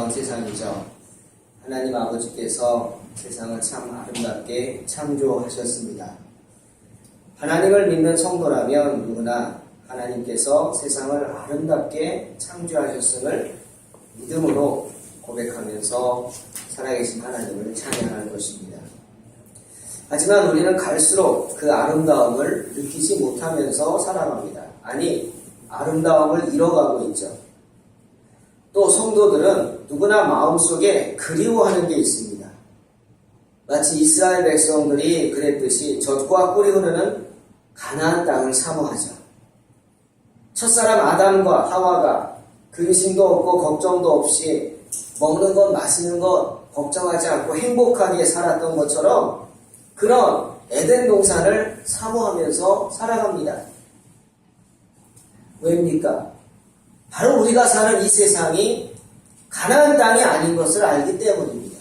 아름다운 세상이죠. 하나님 아버지께서 세상을 참 아름답게 창조하셨습니다. 하나님을 믿는 성도라면 누구나 하나님께서 세상을 아름답게 창조하셨음을 믿음으로 고백하면서 살아계신 하나님을 찬양하는 것입니다. 하지만 우리는 갈수록 그 아름다움을 느끼지 못하면서 살아갑니다. 아니, 아름다움을 잃어가고 있죠. 또 성도들은 누구나 마음속에 그리워하는 게 있습니다. 마치 이스라엘 백성들이 그랬듯이 젖과 꿀이 흐르는 가나안 땅을 사모하죠. 첫사람 아담과 하와가 근심도 없고 걱정도 없이 먹는 것 마시는 것 걱정하지 않고 행복하게 살았던 것처럼 그런 에덴 동산을 사모하면서 살아갑니다. 왜입니까? 바로 우리가 사는 이 세상이 가나안 땅이 아닌 것을 알기 때문입니다.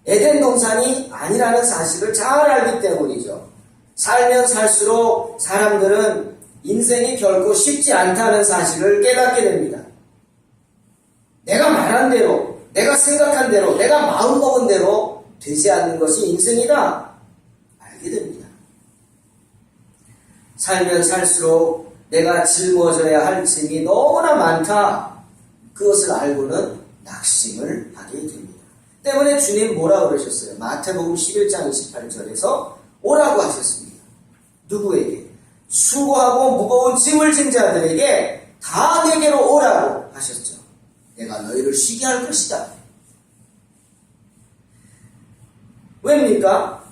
에덴 동산이 아니라는 사실을 잘 알기 때문이죠. 살면 살수록 사람들은 인생이 결코 쉽지 않다는 사실을 깨닫게 됩니다. 내가 말한 대로, 내가 생각한 대로, 내가 마음먹은 대로 되지 않는 것이 인생이다 알게 됩니다. 살면 살수록 내가 짊어져야 할 짐이 너무나 많다. 그것을 알고는 낙심을 하게 됩니다. 때문에 주님 뭐라고 그러셨어요? 마태복음 11장 28절에서 오라고 하셨습니다. 누구에게? 수고하고 무거운 짐을 진 자들에게 다 내게로 오라고 하셨죠. 내가 너희를 쉬게 할 것이다. 왜입니까?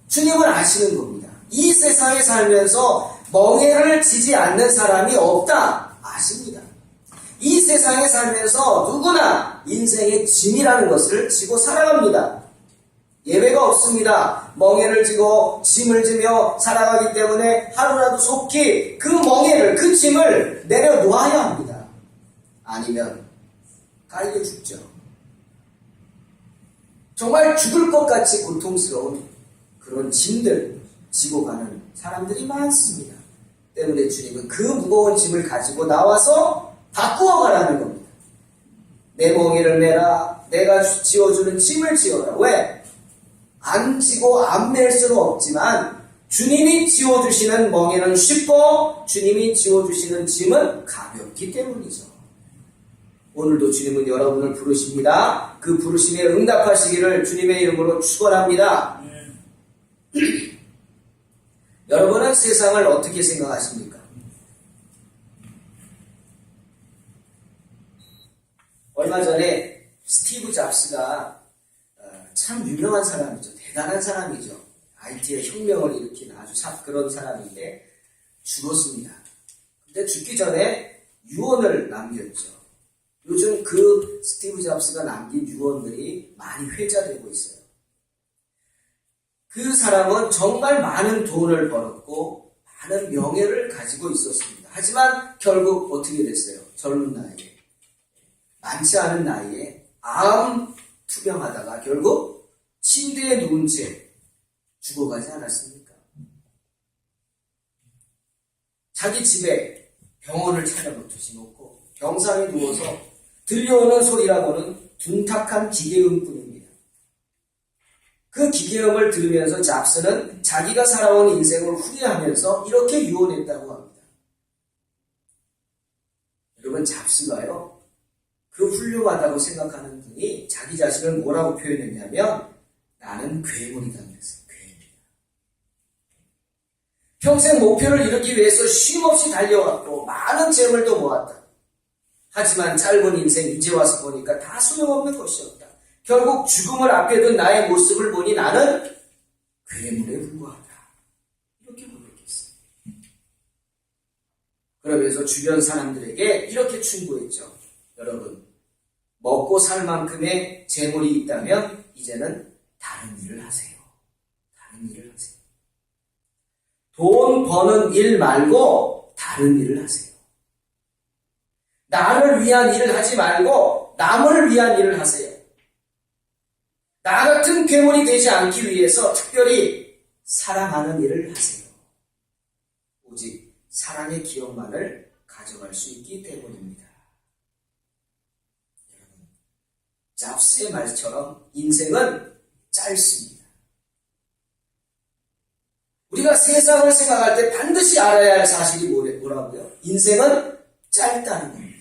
주님은 아시는 겁니다. 이 세상에 살면서 멍에를 지지 않는 사람이 없다 아십니다. 이 세상에 살면서 누구나 인생의 짐이라는 것을 지고 살아갑니다. 예외가 없습니다. 멍에를 지고 짐을 지며 살아가기 때문에 하루라도 속히 그 멍에를, 그 짐을 내려놓아야 합니다. 아니면 깔려 죽죠. 정말 죽을 것 같이 고통스러운 그런 짐들 지고 가는 사람들이 많습니다. 때문에 주님은 그 무거운 짐을 가지고 나와서 바꾸어 가라는 겁니다. 내 멍에를 메라. 내가 지어주는 짐을 지어라. 왜? 안 지고 안 맬 수는 없지만 주님이 지어주시는 멍에는 쉽고 주님이 지어주시는 짐은 가볍기 때문이죠. 오늘도 주님은 여러분을 부르십니다. 그 부르심에 응답하시기를 주님의 이름으로 축원합니다. 여러분은 세상을 어떻게 생각하십니까? 얼마 전에 스티브 잡스가 참 유명한 사람이죠. 대단한 사람이죠. IT의 혁명을 일으킨 아주 그런 사람인데 죽었습니다. 근데 죽기 전에 유언을 남겼죠. 요즘 그 스티브 잡스가 남긴 유언들이 많이 회자되고 있어요. 그 사람은 정말 많은 돈을 벌었고 많은 명예를 가지고 있었습니다. 하지만 결국 어떻게 됐어요? 젊은 나이에, 많지 않은 나이에 암 투병하다가 결국 침대에 누운 채 죽어가지 않았습니까? 자기 집에 병원을 차려놓듯이 놓고 병상에 누워서 들려오는 소리라고는 둔탁한 기계음뿐입니다. 그 기계음을 들으면서 잡스는 자기가 살아온 인생을 후회하면서 이렇게 유언했다고 합니다. 여러분, 잡스가요, 그 훌륭하다고 생각하는 분이 자기 자신을 뭐라고 표현했냐면 나는 괴물이다 그랬어요. 괴물이다. 평생 목표를 이루기 위해서 쉼없이 달려왔고 많은 재물도 모았다. 하지만 짧은 인생 이제 와서 보니까 다 소용없는 것이었다. 결국 죽음을 앞에 둔 나의 모습을 보니 나는 괴물에 불과하다. 이렇게 고백했어요. 그러면서 주변 사람들에게 이렇게 충고했죠. 여러분, 먹고 살 만큼의 재물이 있다면 이제는 다른 일을 하세요. 다른 일을 하세요. 돈 버는 일 말고 다른 일을 하세요. 나를 위한 일을 하지 말고 남을 위한 일을 하세요. 나 같은 괴물이 되지 않기 위해서 특별히 사랑하는 일을 하세요. 오직 사랑의 기억만을 가져갈 수 있기 때문입니다. 여러분, 잡스의 말처럼 인생은 짧습니다. 우리가 세상을 생각할 때 반드시 알아야 할 사실이 뭐라고요? 인생은 짧다는 겁니다.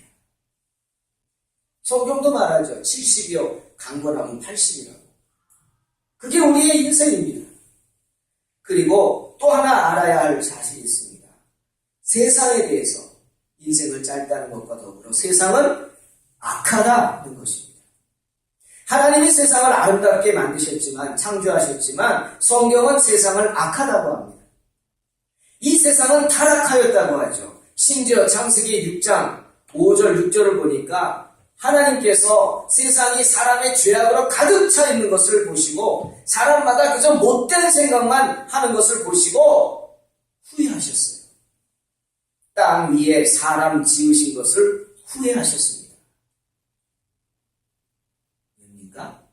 성경도 말하죠. 70이요 강건하면 80이라고. 그게 우리의 인생입니다. 그리고 또 하나 알아야 할 사실이 있습니다. 세상에 대해서 인생을 짧다는 것과 더불어 세상은 악하다는 것입니다. 하나님이 세상을 아름답게 만드셨지만, 창조하셨지만 성경은 세상을 악하다고 합니다. 이 세상은 타락하였다고 하죠. 심지어 창세기 6장 5절 6절을 보니까 하나님께서 세상이 사람의 죄악으로 가득 차 있는 것을 보시고 사람마다 그저 못된 생각만 하는 것을 보시고 후회하셨어요. 땅 위에 사람 지으신 것을 후회하셨습니다. 뭡니까?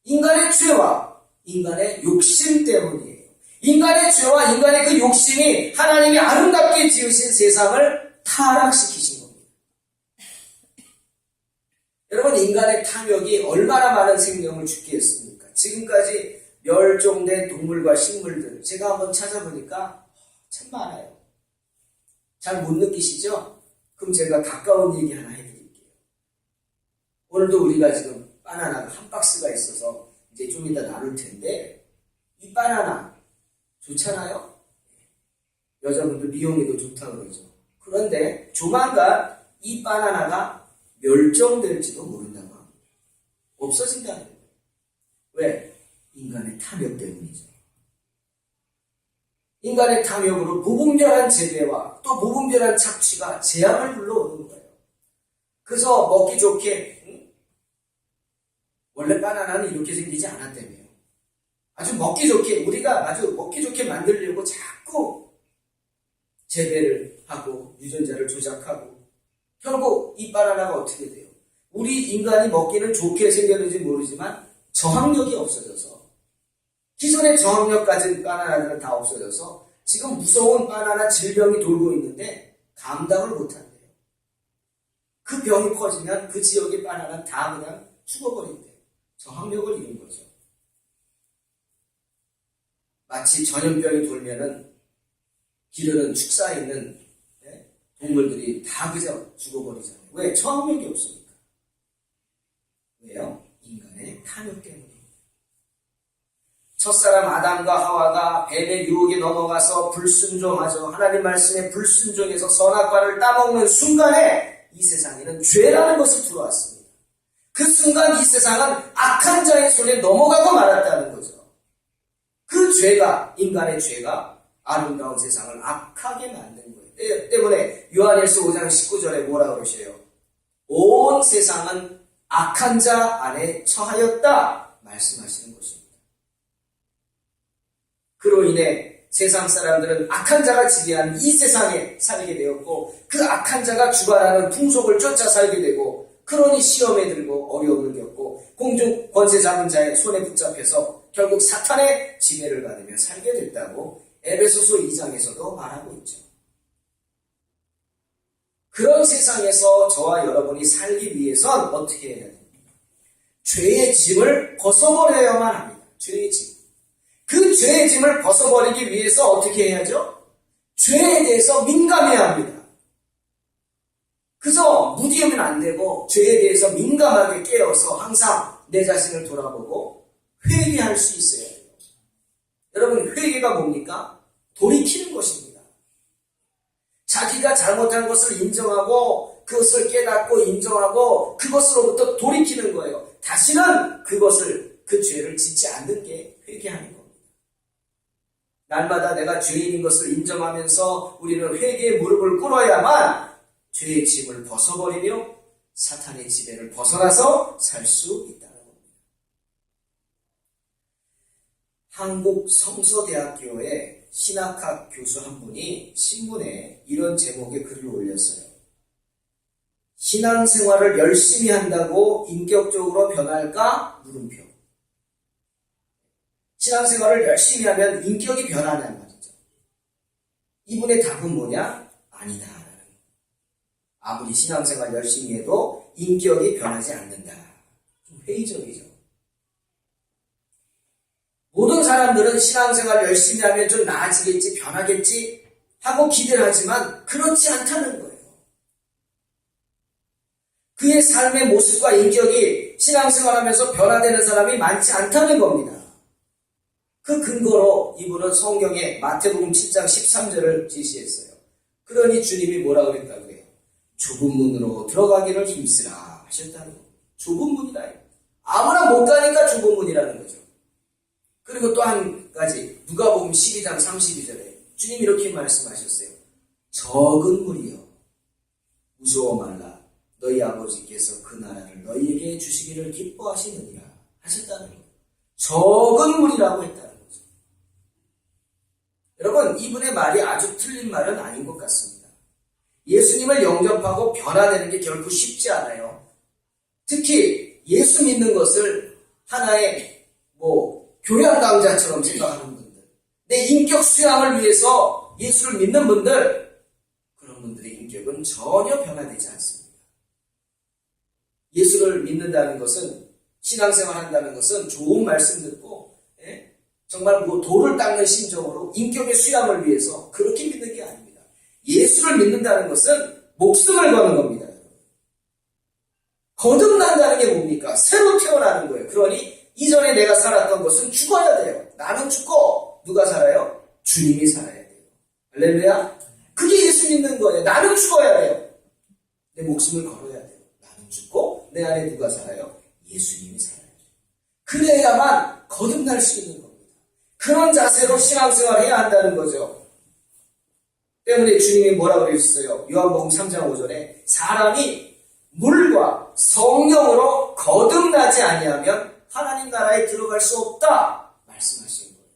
인간의 죄와 인간의 욕심 때문이에요. 인간의 죄와 인간의 그 욕심이 하나님이 아름답게 지으신 세상을 타락시키신 겁니다. 여러분, 인간의 탐욕이 얼마나 많은 생명을 죽게 했습니까? 지금까지 멸종된 동물과 식물들 제가 한번 찾아보니까 참 많아요. 잘 못 느끼시죠? 그럼 제가 가까운 얘기 하나 해드릴게요. 오늘도 우리가 지금 바나나가 한 박스가 있어서 이제 좀 이따 나눌 텐데, 이 바나나 좋잖아요? 여자분들 미용에도 좋다고 그러죠. 그런데 조만간 이 바나나가 멸종될지도 모른다고 합니다. 없어진다는 거예요. 왜? 인간의 탐욕 때문이죠. 인간의 탐욕으로 무분별한 재배와 또 무분별한 착취가 재앙을 불러오는 거예요. 그래서 먹기 좋게, 원래 바나나는 이렇게 생기지 않았다며요. 아주 먹기 좋게, 우리가 아주 먹기 좋게 만들려고 자꾸 재배를 하고 유전자를 조작하고 결국 이 바나나가 어떻게 돼요? 우리 인간이 먹기는 좋게 생겼는지 모르지만 저항력이 없어져서, 기존의 저항력 가진 바나나들은 다 없어져서 지금 무서운 바나나 질병이 돌고 있는데 감당을 못한대요. 그 병이 퍼지면 그 지역의 바나나는 다 그냥 죽어버린대요. 저항력을 잃은 거죠. 마치 전염병이 돌면은 기르는 축사에 있는 동물들이 다 그저 죽어버리잖아요. 왜? 저항력이 없으니까. 왜요? 인간의 탐욕 때문입니다. 첫사람 아담과 하와가 뱀의 유혹에 넘어가서 불순종하죠. 하나님 말씀에 불순종해서 선악과를 따먹는 순간에 이 세상에는 죄라는 것이 들어왔습니다. 그 순간 이 세상은 악한 자의 손에 넘어가고 말았다는 거죠. 그 죄가, 인간의 죄가 아름다운 세상을 악하게 만든 거예요. 때문에 요한일서 5장 19절에 뭐라 그러셔요? 온 세상은 악한 자 안에 처하였다 말씀하시는 것입니다. 그로 인해 세상 사람들은 악한 자가 지배하는 이 세상에 살게 되었고, 그 악한 자가 주관하는 풍속을 쫓아 살게 되고, 그러니 시험에 들고 어려움을 겪고 공중 권세 잡은 자의 손에 붙잡혀서 결국 사탄의 지배를 받으며 살게 됐다고 에베소서 2장에서도 말하고 있죠. 그런 세상에서 저와 여러분이 살기 위해선 어떻게 해야 됩니까? 죄의 짐을 벗어버려야만 합니다. 죄의 짐. 그 죄의 짐을 벗어버리기 위해서 어떻게 해야죠? 죄에 대해서 민감해야 합니다. 그래서 무디우면 안 되고 죄에 대해서 민감하게 깨어서 항상 내 자신을 돌아보고 회개할 수 있어야 돼요. 여러분, 회개가 뭡니까? 돌이키는 것입니다. 자기가 잘못한 것을 인정하고 그것을 깨닫고 인정하고 그것으로부터 돌이키는 거예요. 다시는 그 죄를 짓지 않는 게 회개하는 겁니다. 날마다 내가 죄인인 것을 인정하면서 우리는 회개의 무릎을 꿇어야만 죄의 짐을 벗어버리며 사탄의 지배를 벗어나서 살 수 있다는 겁니다. 한국 성서대학교의 신학학 교수 한 분이 신문에 이런 제목의 글을 올렸어요. 신앙생활을 열심히 한다고 인격적으로 변할까? 물음표. 신앙생활을 열심히 하면 인격이 변하냐는 말이죠. 이분의 답은 뭐냐? 아니다. 아무리 신앙생활 열심히 해도 인격이 변하지 않는다. 좀 회의적이죠. 모든 사람들은 신앙생활 열심히 하면 좀 나아지겠지, 변하겠지 하고 기대를 하지만 그렇지 않다는 거예요. 그의 삶의 모습과 인격이 신앙생활하면서 변화되는 사람이 많지 않다는 겁니다. 그 근거로 이분은 성경에 마태복음 7장 13절을 지시했어요. 그러니 주님이 뭐라 그랬다고 해요? 좁은 문으로 들어가기를 힘쓰라 하셨다는 거예요. 좁은 문이라 해요. 아무나 못 가니까 좁은 문이라는 거죠. 그리고 또 한 가지 누가복음 12장 32절에 주님이 이렇게 말씀하셨어요. 적은 무리여 무서워 말라. 너희 아버지께서 그 나라를 너희에게 주시기를 기뻐하시느니라 하셨다는 거예요. 적은 무리라고 했다는 거죠. 여러분, 이분의 말이 아주 틀린 말은 아닌 것 같습니다. 예수님을 영접하고 변화되는 게 결코 쉽지 않아요. 특히 예수 믿는 것을 하나의 교양 강좌처럼 생각하는 분들, 내 인격 수양을 위해서 예수를 믿는 분들, 그런 분들의 인격은 전혀 변화되지 않습니다. 예수를 믿는다는 것은, 신앙생활 한다는 것은 좋은 말씀 듣고 정말 돌을 닦는 심정으로 인격의 수양을 위해서 그렇게 믿는 게 아닙니다. 예수를 믿는다는 것은 목숨을 거는 겁니다. 거듭난다는 게 뭡니까? 새로 태어나는 거예요. 그러니 이전에 내가 살았던 것은 죽어야 돼요. 나는 죽고 누가 살아요? 주님이 살아야 돼요. 할렐루야. 그게 예수 믿는 거예요. 나는 죽어야 돼요. 내 목숨을 걸어야 돼요. 나는 죽고 내 안에 누가 살아요? 예수님이 살아요. 그래야만 거듭날 수 있는 겁니다. 그런 자세로 신앙생활을 해야 한다는 거죠. 때문에 주님이 뭐라고 그러셨어요? 요한복음 3장 5절에 사람이 물과 성령으로 거듭나지 아니하면 하나님 나라에 들어갈 수 없다 말씀하신 거예요.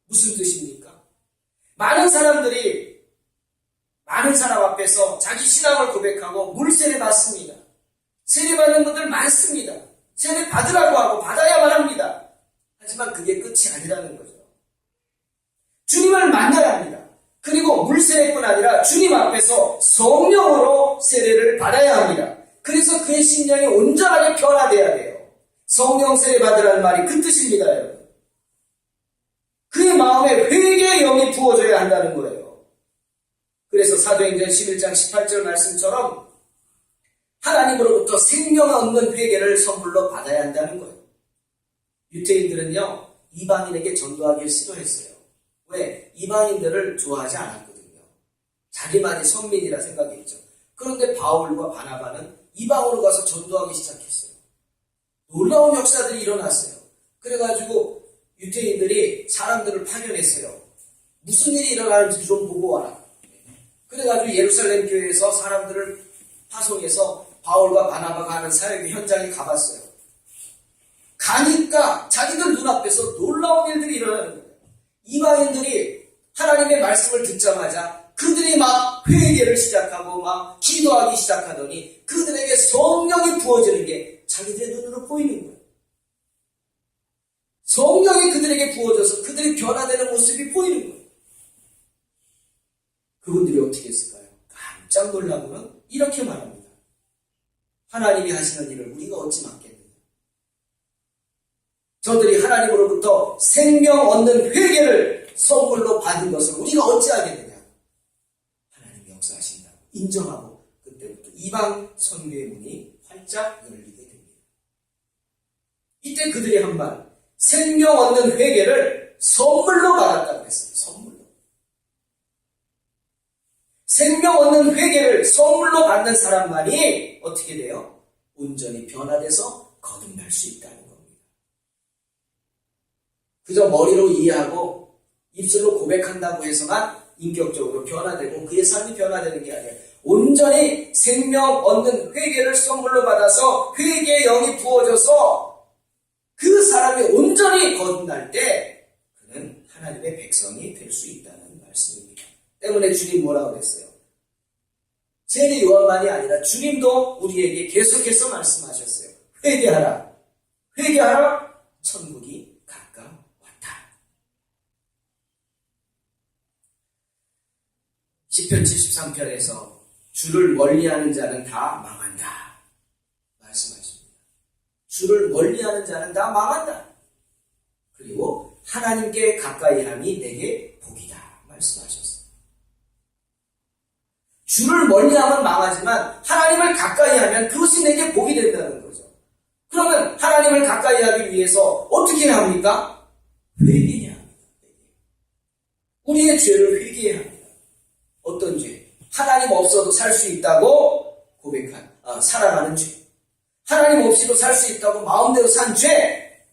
무슨 뜻입니까? 많은 사람 앞에서 자기 신앙을 고백하고 물세례 받습니다. 세례 받는 분들 많습니다. 세례 받으라고 하고 받아야만 합니다. 하지만 그게 끝이 아니라는 거죠. 주님을 만나야 합니다. 그리고 물세례뿐 아니라 주님 앞에서 성령으로 세례를 받아야 합니다. 그래서 그의 심령이 온전하게 변화돼야 돼요. 성령 세례 받으라는 말이 그 뜻입니다, 여러분. 그의 마음에 회개의 영이 부어져야 한다는 거예요. 그래서 사도행전 11장 18절 말씀처럼 하나님으로부터 생명 얻는 회개를 선물로 받아야 한다는 거예요. 유태인들은요, 이방인에게 전도하기를 싫어했어요. 왜? 이방인들을 좋아하지 않았거든요. 자기만이 선민이라 생각했죠. 그런데 바울과 바나바는 이방으로 가서 전도하기 시작했어요. 놀라운 역사들이 일어났어요. 그래가지고 유태인들이 사람들을 파견했어요. 무슨 일이 일어나는지 좀 보고 와라. 그래가지고 예루살렘 교회에서 사람들을 파송해서 바울과 바나바가 하는 사역의 현장에 가봤어요. 가니까 자기들 눈앞에서 놀라운 일들이 일어나는 거예요. 이방인들이 하나님의 말씀을 듣자마자 그들이 막 회개를 시작하고 막 기도하기 시작하더니 그들에게 성령이 부어지는 게 자기들의 눈으로 보이는 거예요. 성령이 그들에게 부어져서 그들이 변화되는 모습이 보이는 거예요. 그분들이 어떻게 했을까요? 깜짝 놀라고는 이렇게 말합니다. 하나님이 하시는 일을 우리가 어찌 막겠느냐. 저들이 하나님으로부터 생명 얻는 회개를 선물로 받은 것을 우리가 어찌하겠느냐. 하나님이 역사하신다고 인정하고 그때부터 이방 선교의 문이 활짝 열리게 됩니다. 이때 그들이 한 말, 생명 얻는 회개를 선물로 받았다고 했어요. 선물로. 생명 얻는 회개를 선물로 받는 사람만이 어떻게 돼요? 온전히 변화돼서 거듭날 수 있다는 겁니다. 그저 머리로 이해하고 입술로 고백한다고 해서만 인격적으로 변화되고 그의 삶이 변화되는 게 아니에요. 온전히 생명 얻는 회개를 선물로 받아서 회개의 영이 부어져서 그 사람이 온전히 거듭날 때 그는 하나님의 백성이 될 수 있다는 말씀입니다. 때문에 주님 뭐라고 그랬어요? 세례 요한만이 아니라 주님도 우리에게 계속해서 말씀하셨어요. 회개하라. 회개하라. 천국이 가까웠다. 시편 73편에서 주를 멀리하는 자는 다 망한다. 말씀하십니다. 주를 멀리하는 자는 다 망한다. 그리고 하나님께 가까이함이 내게 복이다 말씀하셨어요. 주를 멀리하면 망하지만 하나님을 가까이하면 그것이 내게 복이 된다는 거죠. 그러면 하나님을 가까이하기 위해서 어떻게 해야 합니까? 회개해야 합니다. 우리의 죄를 회개해야 합니다. 어떤 죄? 하나님 없어도 살 수 있다고 살아가는 죄. 하나님 없이도 살 수 있다고 마음대로 산 죄.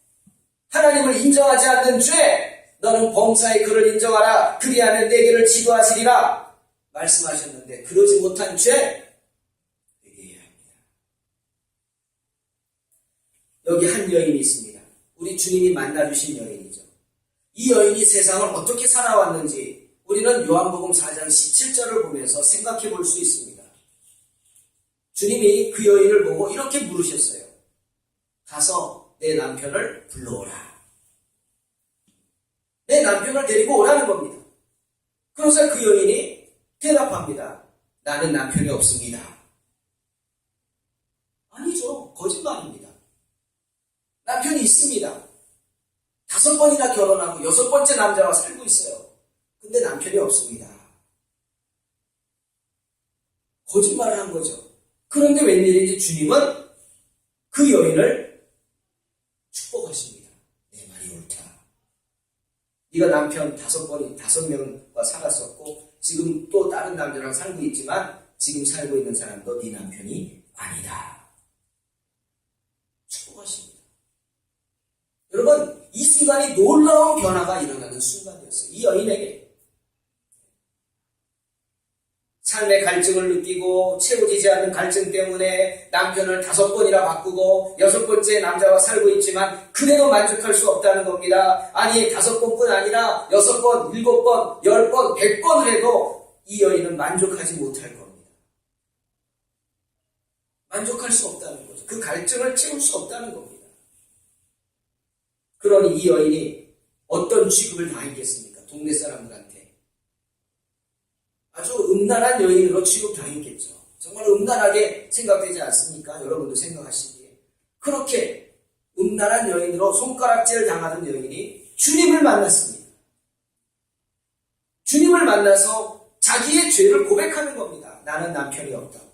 하나님을 인정하지 않는 죄. 너는 범사의 그를 인정하라. 그리하면 내 길을 지도하시리라 말씀하셨는데 그러지 못한 죄 회개해야 합니다. 여기 한 여인이 있습니다. 우리 주님이 만나주신 여인이죠. 이 여인이 세상을 어떻게 살아왔는지 우리는 요한복음 4장 17절을 보면서 생각해 볼 수 있습니다. 주님이 그 여인을 보고 이렇게 물으셨어요. 가서 내 남편을 불러오라. 내 남편을 데리고 오라는 겁니다. 그래서 그 여인이 대답합니다. 나는 남편이 없습니다. 아니죠. 거짓말입니다. 남편이 있습니다. 5번이나 결혼하고 6번째 남자와 살고 있어요. 근데 남편이 없습니다. 거짓말을 한 거죠. 그런데 웬일인지 주님은 그 여인을 축복하십니다. 내 말이 옳다. 네가 남편 5명과 살았었고 지금 또 다른 남자랑 살고 있지만 지금 살고 있는 사람도 네 남편이 아니다. 축복하십니다. 여러분 이 순간이 놀라운 변화가 일어나는 순간이었어요. 이 여인에게 삶의 갈증을 느끼고 채워지지 않는 갈증 때문에 남편을 5번이나 바꾸고 6번째 남자와 살고 있지만 그래도 만족할 수 없다는 겁니다. 아니 5번뿐 아니라 6번, 7번, 10번, 100번을 해도 이 여인은 만족하지 못할 겁니다. 만족할 수 없다는 거죠. 그 갈증을 채울 수 없다는 겁니다. 그러니 이 여인이 어떤 취급을 당했겠습니까? 동네 사람들한테. 아주 음란한 여인으로 취급당했겠죠. 정말 음란하게 생각되지 않습니까? 여러분도 생각하시기에. 그렇게 음란한 여인으로 손가락질을 당하는 여인이 주님을 만났습니다. 주님을 만나서 자기의 죄를 고백하는 겁니다. 나는 남편이 없다고.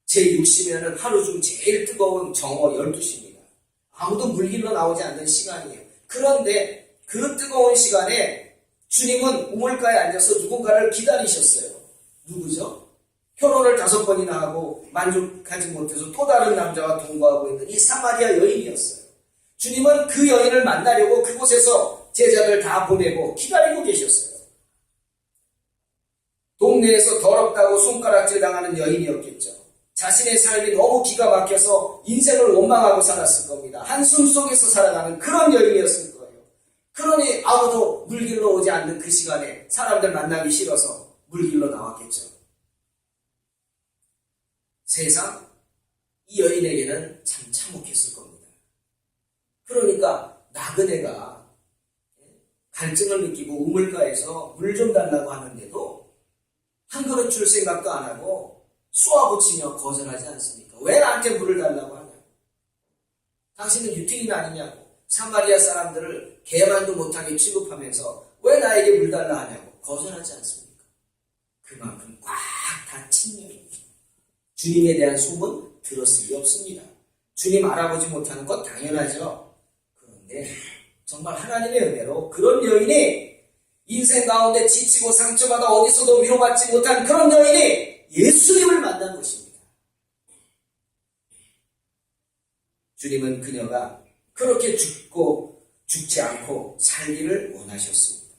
제6시면은 하루 중 제일 뜨거운 정오 12시입니다. 아무도 물길로 나오지 않는 시간이에요. 그런데 그 뜨거운 시간에 주님은 우물가에 앉아서 누군가를 기다리셨어요. 누구죠? 결혼을 5번이나 하고 만족하지 못해서 또 다른 남자와 동거하고 있는 이 사마리아 여인이었어요. 주님은 그 여인을 만나려고 그곳에서 제자들 다 보내고 기다리고 계셨어요. 동네에서 더럽다고 손가락질 당하는 여인이었겠죠. 자신의 삶이 너무 기가 막혀서 인생을 원망하고 살았을 겁니다. 한숨 속에서 살아가는 그런 여인이었을 거예요. 그러니 아무도 물길로 오지 않는 그 시간에 사람들 만나기 싫어서 물길로 나왔겠죠. 세상 이 여인에게는 참 참혹했을 겁니다. 그러니까 나그네가 갈증을 느끼고 우물가에서 물 좀 달라고 하는데도 한 그릇 줄 생각도 안 하고 쏘아붙이며 거절하지 않습니까? 왜 나한테 물을 달라고 하냐고. 당신은 유태인 아니냐고. 사마리아 사람들을 개만도 못하게 취급하면서 왜 나에게 물 달라 하냐고 거절하지 않습니까? 그만큼 꽉 닫힌 여인. 주님에 대한 소문 들었을 리 없습니다. 주님 알아보지 못하는 것 당연하죠. 그런데 정말 하나님의 은혜로 그런 여인이 인생 가운데 지치고 상처받아 어디서도 위로받지 못한 그런 여인이 예수님을 만난 것입니다. 주님은 그녀가 그렇게 죽지 않고 살기를 원하셨습니다.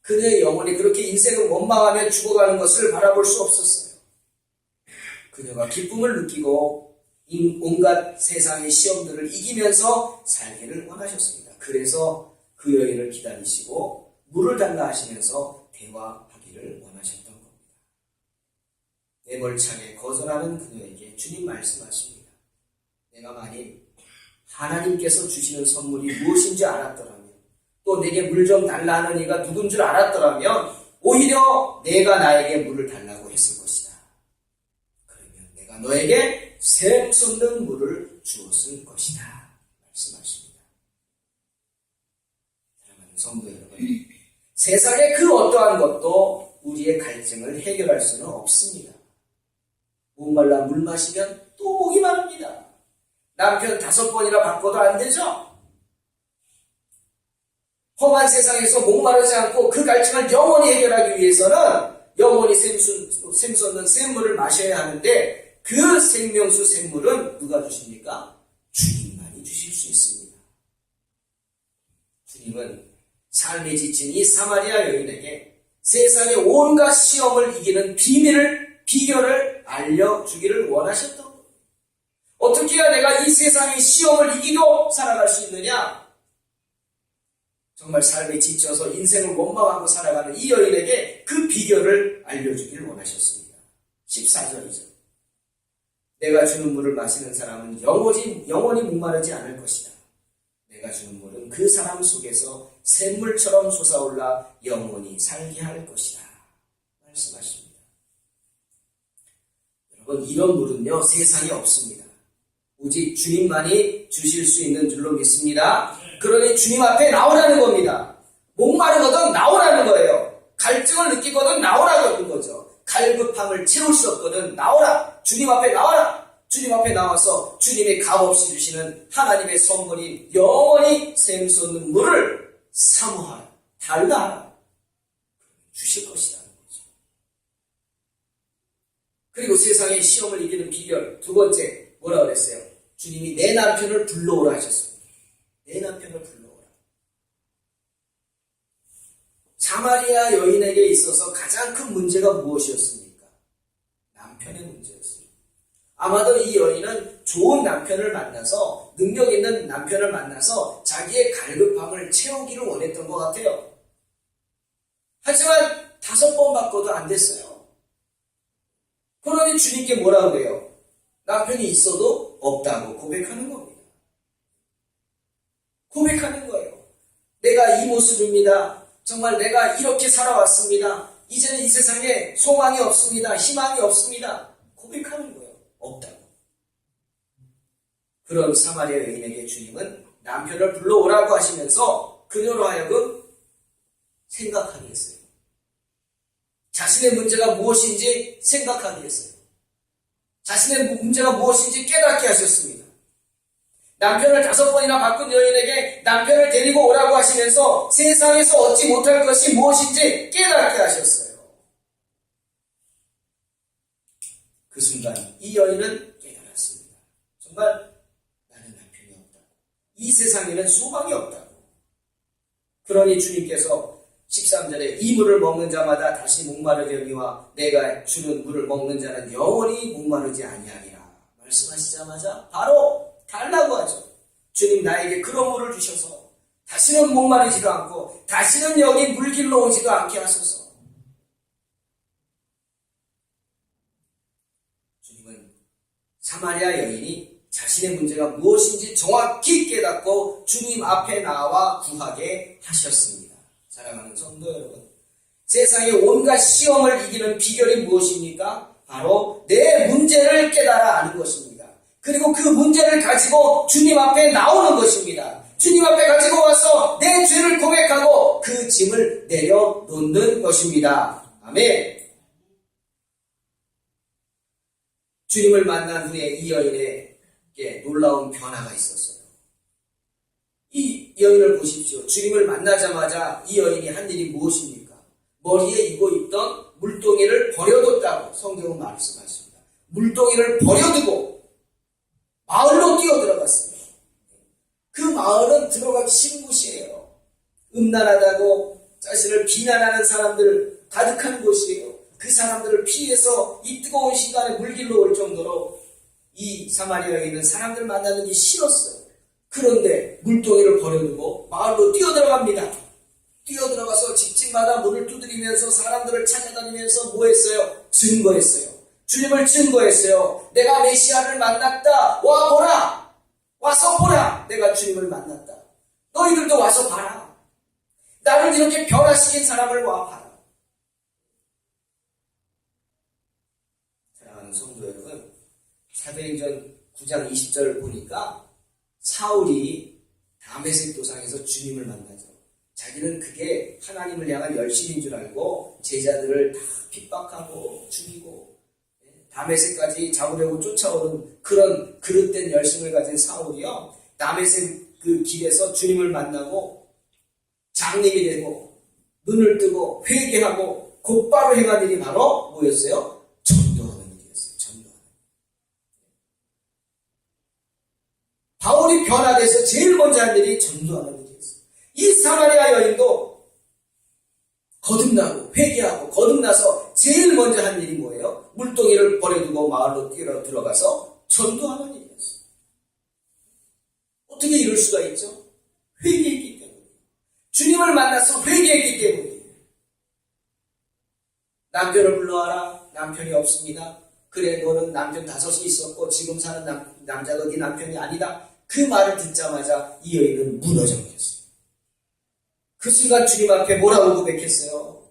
그녀의 영혼이 그렇게 인생을 원망하며 죽어가는 것을 바라볼 수 없었어요. 그녀가 기쁨을 느끼고 온갖 세상의 시험들을 이기면서 살기를 원하셨습니다. 그래서 그 여인을 기다리시고 물을 달라 하시면서 대화하기를 원하셨던 겁니다. 매몰차게 거절하는 그녀에게 주님 말씀하십니다. 내가 만일 하나님께서 주시는 선물이 무엇인지 알았더라면 또 내게 물 좀 달라 하는 이가 누군 줄 알았더라면 오히려 내가 나에게 물을 달라고 했을 것이다. 그러면 내가 내가 너에게 샘솟는 물을 주었을 것이다 말씀하십니다. 사랑하는 성도 여러분, 세상의 그 어떠한 것도 우리의 갈증을 해결할 수는 없습니다. 목말라 물 마시면 또 목이 마릅니다. 남편 5번이나 바꿔도 안 되죠? 험한 세상에서 목마르지 않고 그 갈증을 영원히 해결하기 위해서는 영원히 샘솟는 샘물을 마셔야 하는데, 그 생명수 샘물은 누가 주십니까? 주님만이 주실 수 있습니다. 주님은 삶에 지친 이 사마리아 여인에게 세상의 온갖 시험을 이기는 비결을 알려주기를 원하셨던 거예요. 어떻게 해야 내가 이 세상의 시험을 이기고 살아갈 수 있느냐? 정말 삶에 지쳐서 인생을 원망하고 살아가는 이 여인에게 그 비결을 알려주기를 원하셨습니다. 14절이죠. 내가 주는 물을 마시는 사람은 영원히 목마르지 않을 것이다. 내가 주는 물은 그 사람 속에서 샘물처럼 솟아올라 영원히 살게 할 것이다 말씀하십니다. 여러분, 이런 물은요 세상에 없습니다. 오직 주님만이 주실 수 있는 줄로 믿습니다. 그러니 주님 앞에 나오라는 겁니다. 목마르거든 나오라는 거예요. 갈증을 느끼거든 나오라는 거죠. 갈급함을 채울 수 없거든 나오라. 주님 앞에 나와라. 주님 앞에 나와서 주님의 값없이 주시는 하나님의 선물이 영원히 샘솟는 물을 사모하라. 달라하라. 주실 것이라는 거죠. 그리고 세상의 시험을 이기는 비결 두 번째, 뭐라 그랬어요? 주님이 내 남편을 불러오라 하셨습니다. 내 남편을 불러오라. 사마리아 여인에게 있어서 가장 큰 문제가 무엇이었습니까? 남편의 문제였습니다. 아마도 이 여인은 좋은 남편을 만나서, 능력 있는 남편을 만나서 자기의 갈급함을 채우기를 원했던 것 같아요. 하지만 5번 바꿔도 안 됐어요. 그러니 주님께 뭐라 그래요? 남편이 있어도 없다고 고백하는 겁니다. 고백하는 거예요. 내가 이 모습입니다. 정말 내가 이렇게 살아왔습니다. 이제는 이 세상에 소망이 없습니다. 희망이 없습니다. 고백하는 거예요. 없다고. 그런 사마리아 여인에게 주님은 남편을 불러오라고 하시면서 그녀로 하여금 생각하게 했어요. 자신의 문제가 무엇인지 생각하게 했어요. 자신의 문제가 무엇인지 깨닫게 하셨습니다. 남편을 5번이나 바꾼 여인에게 남편을 데리고 오라고 하시면서 세상에서 얻지 못할 것이 무엇인지 깨닫게 하셨어요. 그 순간 이 여인은 깨달았습니다. 정말 나는 남편이 없다고. 이 세상에는 소망이 없다고. 그러니 주님께서 13절에 이 물을 먹는 자마다 다시 목마르려니와 내가 주는 물을 먹는 자는 영원히 목마르지 아니하리라 말씀하시자마자 바로 달라고 하죠. 주님 나에게 그런 물을 주셔서 다시는 목마르지도 않고 다시는 여기 물길로 오지도 않게 하소서. 주님은 사마리아 여인이 자신의 문제가 무엇인지 정확히 깨닫고 주님 앞에 나와 구하게 하셨습니다. 사랑하는 성도 여러분, 세상의 온갖 시험을 이기는 비결이 무엇입니까? 바로 내 문제를 깨달아 아는 것입니다. 그리고 그 문제를 가지고 주님 앞에 나오는 것입니다. 주님 앞에 가지고 와서 내 죄를 고백하고 그 짐을 내려놓는 것입니다. 아멘. 주님을 만난 후에 이 여인에게 놀라운 변화가 있었어요. 이 여인을 보십시오. 주님을 만나자마자 이 여인이 한 일이 무엇입니까? 머리에 이고 있던 물동이를 버려뒀다고 성경은 말씀하십니다. 물동이를 버려두고 마을로 뛰어들어갔습니다. 그 마을은 들어가기 싫은 곳이에요. 음란하다고 자신을 비난하는 사람들 가득한 곳이에요. 그 사람들을 피해서 이 뜨거운 시간에 물길로 올 정도로 이 사마리아 여인은 사람들 만나는 게 싫었어요. 그런데 물동이를 버려두고 마을로 뛰어들어갑니다. 뛰어들어가서 집집마다 문을 두드리면서 사람들을 찾아다니면서 뭐 했어요? 증거했어요. 주님을 증거했어요. 내가 메시아를 만났다. 와 보라. 와서 보라. 내가 주님을 만났다. 너희들도 와서 봐라. 나를 이렇게 변화시킨 사람을 와 봐라. 사랑하는 성도 여러분, 사도행전 9장 20절을 보니까 사울이 다메섹 도상에서 주님을 만나죠. 자기는 그게 하나님을 향한 열심인 줄 알고 제자들을 다 핍박하고 죽이고 다메섹까지 잡으려고 쫓아오는 그런 그릇된 열심을 가진 사울이요, 다메섹 그 길에서 주님을 만나고 장님이 되고 눈을 뜨고 회개하고 곧바로 행한 일이 바로 뭐였어요? 전도하는 일이었어요. 전도하는. 바울이 변화돼서 제일 먼저 한 일이 전도하는 일이었어요. 이 사마리아 여인도 거듭나고 회개하고 거듭나서 제일 먼저 한 일이 뭐예요? 물동이를 버려두고 마을로 뛰어 들어가서 전도하는 일이었어요. 어떻게 이럴 수가 있죠? 회개했기 때문에. 주님을 만나서 회개했기 때문에. 남편을 불러와라. 남편이 없습니다. 그래, 너는 남편 5이 있었고 지금 사는 남자가 네 남편이 아니다. 그 말을 듣자마자 이 여인은 무너져 버렸어요. 그 순간 주님 앞에 뭐라고 고백했어요?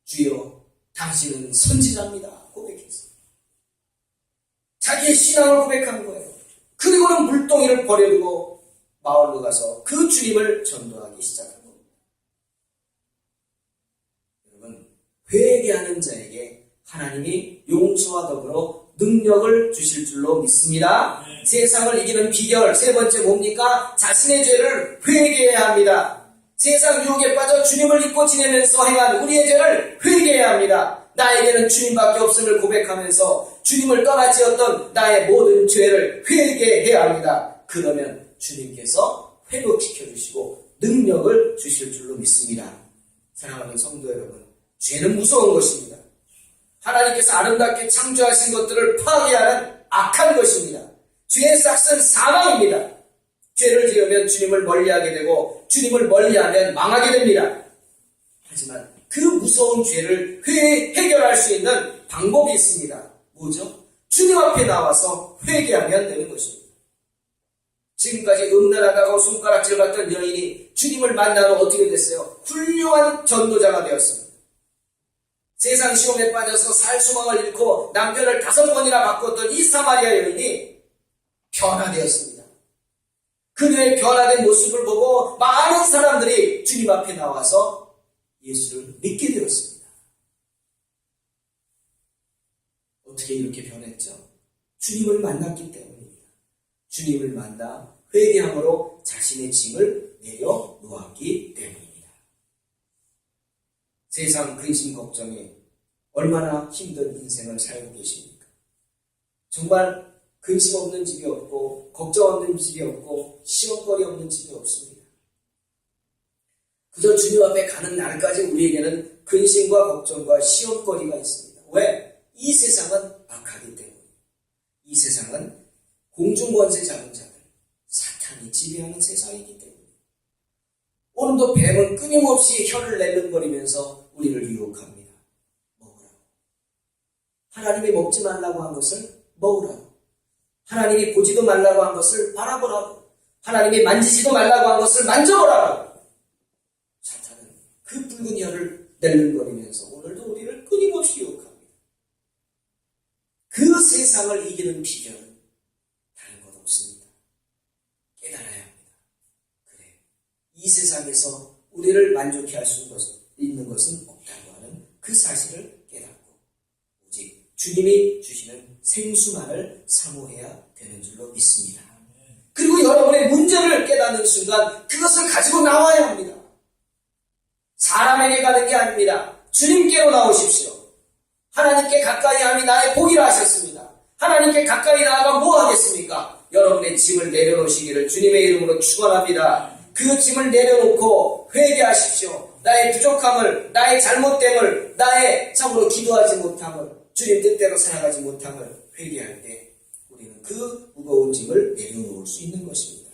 주여, 당신은 선지자입니다. 고백했어요. 자기의 신앙을 고백한 거예요. 그리고는 물동이를 버려두고 마을로 가서 그 주님을 전도하기 시작한 겁니다. 여러분, 회개하는 자에게 하나님이 용서와 더불어 능력을 주실 줄로 믿습니다. 세상을 이기는 비결 세 번째 뭡니까? 자신의 죄를 회개해야 합니다. 세상 유혹에 빠져 주님을 잊고 지내면서 행한 우리의 죄를 회개해야 합니다. 나에게는 주님밖에 없음을 고백하면서 주님을 떠나지었던 나의 모든 죄를 회개해야 합니다. 그러면 주님께서 회복시켜 주시고 능력을 주실 줄로 믿습니다. 사랑하는 성도 여러분, 죄는 무서운 것입니다. 하나님께서 아름답게 창조하신 것들을 파괴하는 악한 것입니다. 죄의 싹은 사망입니다. 죄를 지으면 주님을 멀리하게 되고 주님을 멀리하면 망하게 됩니다. 하지만 그 무서운 죄를 해결할 수 있는 방법이 있습니다. 뭐죠? 주님 앞에 나와서 회개하면 되는 것입니다. 지금까지 음란하다고 손가락질 받던 여인이 주님을 만나러 어떻게 됐어요? 훌륭한 전도자가 되었습니다. 세상 시험에 빠져서 살 소망을 잃고 남편을 5번이나 바꿨던 이 사마리아 여인이 변화되었습니다. 그녀의 변화된 모습을 보고 많은 사람들이 주님 앞에 나와서 예수를 믿게 되었습니다. 어떻게 이렇게 변했죠? 주님을 만났기 때문입니다. 주님을 만나 회개함으로 자신의 짐을 내려놓았기 때문입니다. 세상 근심 걱정에 얼마나 힘든 인생을 살고 계십니까? 정말 근심 없는 집이 없고 걱정 없는 집이 없고 시험거리 없는 집이 없습니다. 그저 주님 앞에 가는 날까지 우리에게는 근심과 걱정과 시험거리가 있습니다. 왜? 이 세상은 악하기 때문에. 이 세상은 공중권세 잡은 자들, 사탄이 지배하는 세상이기 때문에. 오늘도 뱀은 끊임없이 혀를 내른거리면서 우리를 유혹합니다. 먹으라고. 하나님이 먹지 말라고 한 것을 먹으라고. 하나님이 보지도 말라고 한 것을 바라보라고. 하나님이 만지지도 말라고 한 것을 만져보라고. 사탄은 그 붉은 혀를 내른거리면서 오늘도 우리를 끊임없이 유혹합니다. 그 세상을 이기는 비결은 다른 것 없습니다. 깨달아야 합니다. 그래, 이 세상에서 우리를 만족해 할 수 있는 것은 없다고 하는 그 사실을 깨닫고 오직 주님이 주시는 생수만을 사모해야 되는 줄로 믿습니다. 그리고 여러분의 문제를 깨닫는 순간 그것을 가지고 나와야 합니다. 사람에게 가는 게 아닙니다. 주님께로 나오십시오. 하나님께 가까이 함이 나의 복이라 하셨습니다. 하나님께 가까이 나아가 뭐 하겠습니까? 여러분의 짐을 내려놓으시기를 주님의 이름으로 축원합니다. 그 짐을 내려놓고 회개하십시오. 나의 부족함을, 나의 잘못됨을, 나의 참으로 기도하지 못함을, 주님 뜻대로 살아가지 못함을 회개할 때 우리는 그 무거운 짐을 내려놓을 수 있는 것입니다.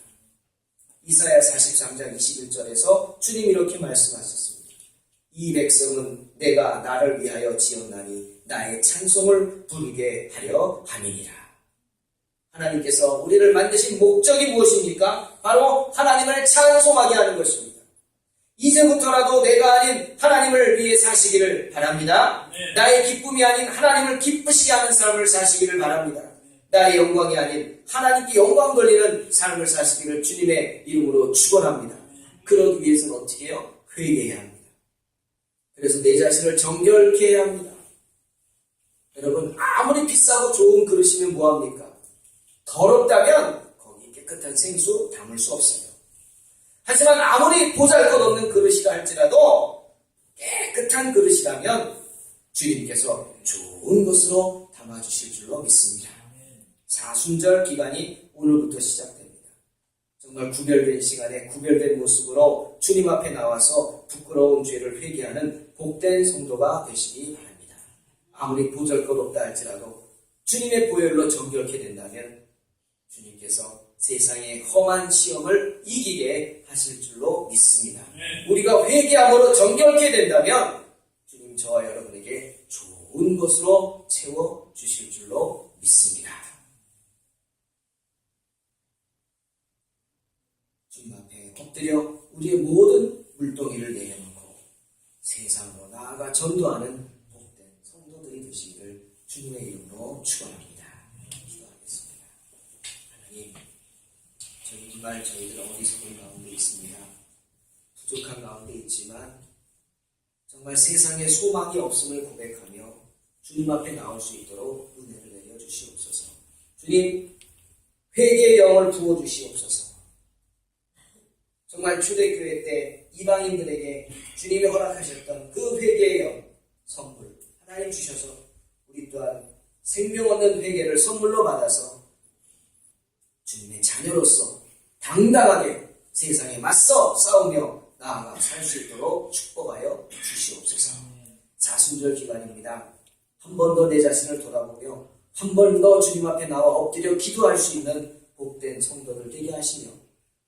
이사야 43장 21절에서 주님 이렇게 말씀하셨습니다. 이 백성은 내가 나를 위하여 지었나니 나의 찬송을 부르게 하려 함이니라. 하나님께서 우리를 만드신 목적이 무엇입니까? 바로 하나님을 찬송하게 하는 것입니다. 이제부터라도 내가 아닌 하나님을 위해 사시기를 바랍니다. 나의 기쁨이 아닌 하나님을 기쁘시게 하는 삶을 사시기를 바랍니다. 나의 영광이 아닌 하나님께 영광 돌리는 삶을 사시기를 주님의 이름으로 축원합니다. 그러기 위해서는 어떻게 해요? 회개해야 합니다. 그래서 내 자신을 정결케 해야 합니다. 여러분, 아무리 비싸고 좋은 그릇이면 뭐합니까? 더럽다면 거기 깨끗한 생수 담을 수 없어요. 하지만 아무리 보잘것없는 그릇이라 할지라도 깨끗한 그릇이라면 주님께서 좋은 것으로 담아주실 줄로 믿습니다. 사순절 기간이 오늘부터 시작됩니다. 정말 구별된 시간에 구별된 모습으로 주님 앞에 나와서 부끄러운 죄를 회개하는 복된 성도가 되시기 바랍니다. 아무리 보잘것없다 할지라도 주님의 보혈로 정결케 된다면 주님께서 세상의 험한 시험을 이기게 하실 줄로 믿습니다. 우리가 회개함으로 정결케 된다면 주님 저와 여러분에게 좋은 것으로 채워주실 줄로 믿습니다. 주님 앞에 엎드려 우리의 모든 물동이를 내려놓고 세상으로 나아가 전도하는 복된 성도들이 되시기를 주님의 이름으로 축원합니다. 기도하겠습니다. 하나님, 정말 저희들 어리석은 가운데 있습니다. 부족한 가운데 있지만 정말 세상에 소망이 없음을 고백하며 주님 앞에 나올 수 있도록 은혜를 내려주시옵소서. 주님, 회개의 영을 부어주시옵소서. 정말 초대교회 때 이방인들에게 주님이 허락하셨던 그 회개의 영, 선물 하나님 주셔서 우리 또한 생명 얻는 회개를 선물로 받아서 주님의 자녀로서 당당하게 세상에 맞서 싸우며 나아가 살 수 있도록 축복하여 주시옵소서. 사순절 기간입니다. 한 번 더 내 자신을 돌아보며 한 번 더 주님 앞에 나와 엎드려 기도할 수 있는 복된 성도들 되게 하시며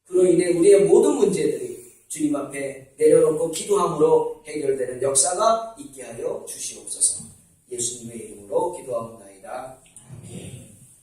그로 인해 우리의 모든 문제들이 주님 앞에 내려놓고 기도함으로 해결되는 역사가 있게 하여 주시옵소서.